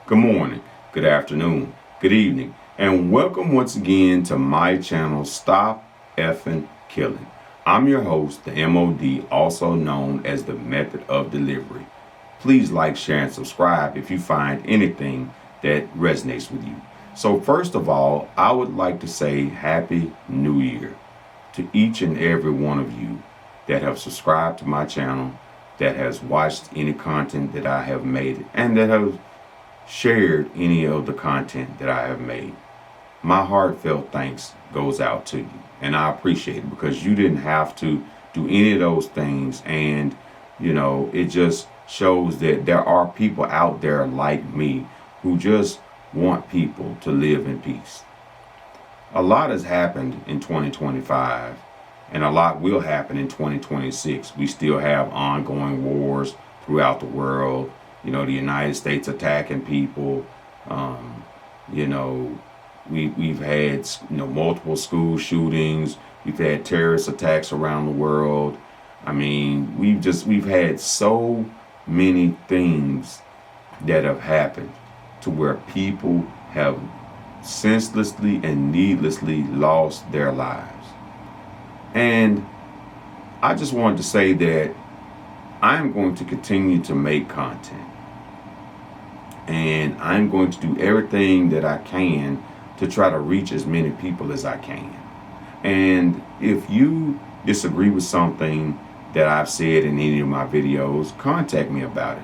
good morning, good afternoon, good evening, and welcome once again to my channel, Stop Effing Killing. I'm your host, the MOD, also known as the Method of Delivery. Please like, share, and subscribe if you find anything that resonates with you. So first of all, I would like to say Happy New Year to each and every one of you that have subscribed to my channel, that has watched any content that I have made, and that have shared any of the content that I have made. My heartfelt thanks goes out to you, and I appreciate it because you didn't have to do any of those things, and it just shows that there are people out there like me who just want people to live in peace. A lot has happened in 2025, and a lot will happen in 2026. We still have ongoing wars throughout the world. The United States attacking people. We've had multiple school shootings. We've had terrorist attacks around the world. We've had so many things that have happened to where people have senselessly and needlessly lost their lives. And I just wanted to say that I'm going to continue to make content. And I'm going to do everything that I can to try to reach as many people as I can. And if you disagree with something that I've said in any of my videos, contact me about it.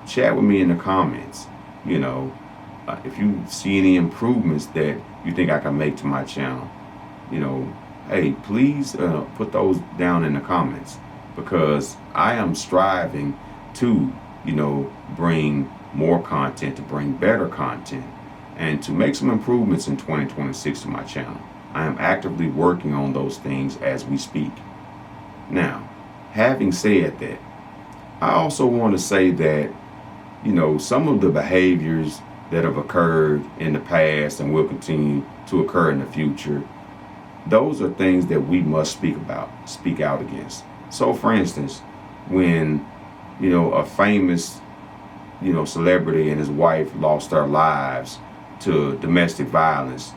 Chat with me in the comments. If you see any improvements that you think I can make to my channel, hey, please put those down in the comments, because I am striving to bring more content, to bring better content, and to make some improvements in 2026 to my channel. I am actively working on those things as we speak. Now, having said that, I also want to say that, some of the behaviors that have occurred in the past and will continue to occur in the future, those are things that we must speak out against. So, for instance, when a famous, celebrity and his wife lost their lives to domestic violence,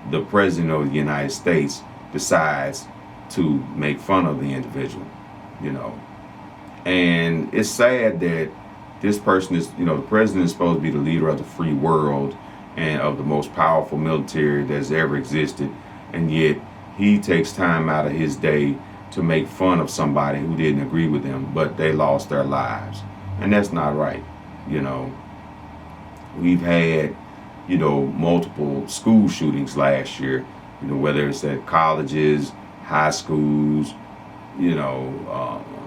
the president of the United States decides to make fun of the individual, And it's sad that this person is, the president is supposed to be the leader of the free world and of the most powerful military that's ever existed. And yet he takes time out of his day to make fun of somebody who didn't agree with him, but they lost their lives. And that's not right. We've had, multiple school shootings last year, whether it's at colleges, high schools,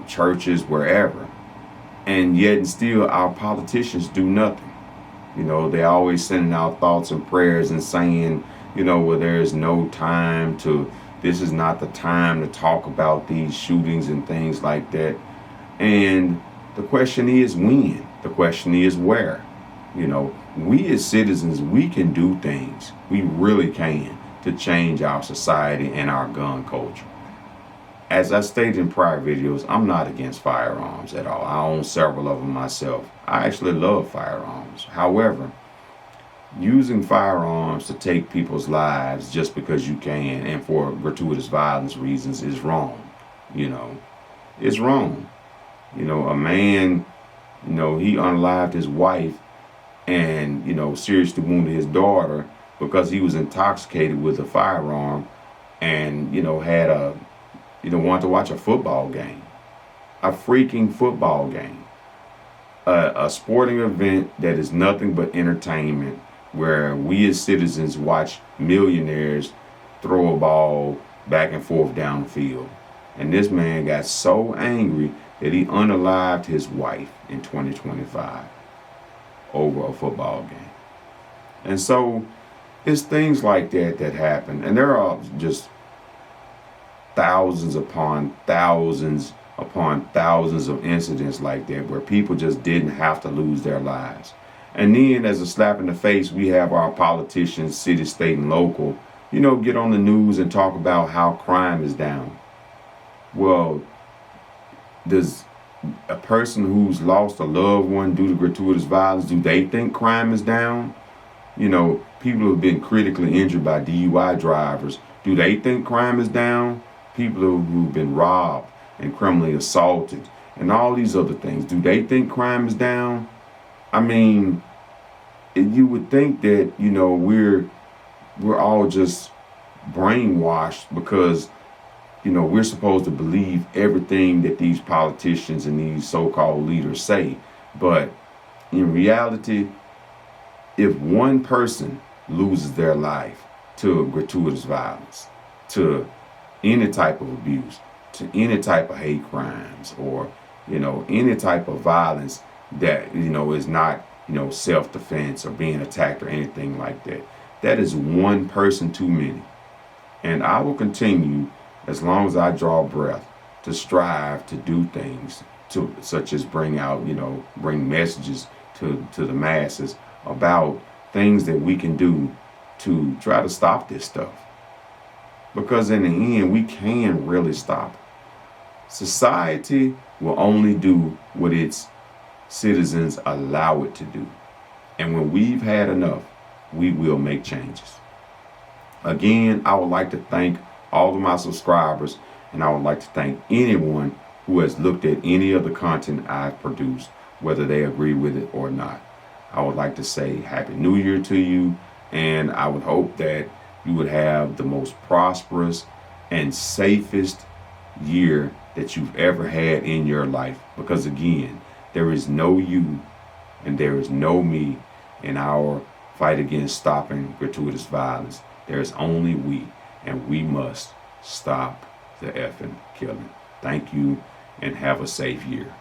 churches, wherever. And yet and still our politicians do nothing. They always sending out thoughts and prayers and saying, there is no time to, this is not the time to talk about these shootings and things like that. And the question is when? The question is where? We as citizens, we can do things. We really can, to change our society and our gun culture. As I stated in prior videos, I'm not against firearms at all. I own several of them myself. I actually love firearms. However, using firearms to take people's lives just because you can and for gratuitous violence reasons is wrong. It's wrong. A man, he unalived his wife and, seriously wounded his daughter because he was intoxicated with a firearm and, wanted to watch a football game. A freaking football game. A sporting event that is nothing but entertainment, where we as citizens watch millionaires throw a ball back and forth down the field. And this man got so angry that he unalived his wife in 2025 over a football game. And so it's things like that happen. And there are just thousands upon thousands of incidents like that where people just didn't have to lose their lives. And then as a slap in the face, we have our politicians, city, state, and local, get on the news and talk about how crime is down. Well, does A person who's lost a loved one due to gratuitous violence, do they think crime is down? People who have been critically injured by DUI drivers, do they think crime is down? People who've been robbed and criminally assaulted and all these other things, do they think crime is down? I mean, you would think that, we're all just brainwashed because, we're supposed to believe everything that these politicians and these so-called leaders say. But in reality, if one person loses their life to gratuitous violence, to any type of abuse, to any type of hate crimes, or, any type of violence that, is not, self-defense or being attacked or anything like that, that is one person too many. And I will continue, as long as I draw breath, to strive to do things such as bring messages to the masses about things that we can do to try to stop this stuff. Because in the end, we can really stop it. Society will only do what its citizens allow it to do. And when we've had enough, we will make changes. Again, I would like to thank all of my subscribers, and I would like to thank anyone who has looked at any of the content I've produced, whether they agree with it or not. I would like to say Happy New Year to you, and I would hope that you would have the most prosperous and safest year that you've ever had in your life. Because again, there is no you and there is no me in our fight against stopping gratuitous violence. There is only we, and we must stop the effing killing. Thank you, and have a safe year.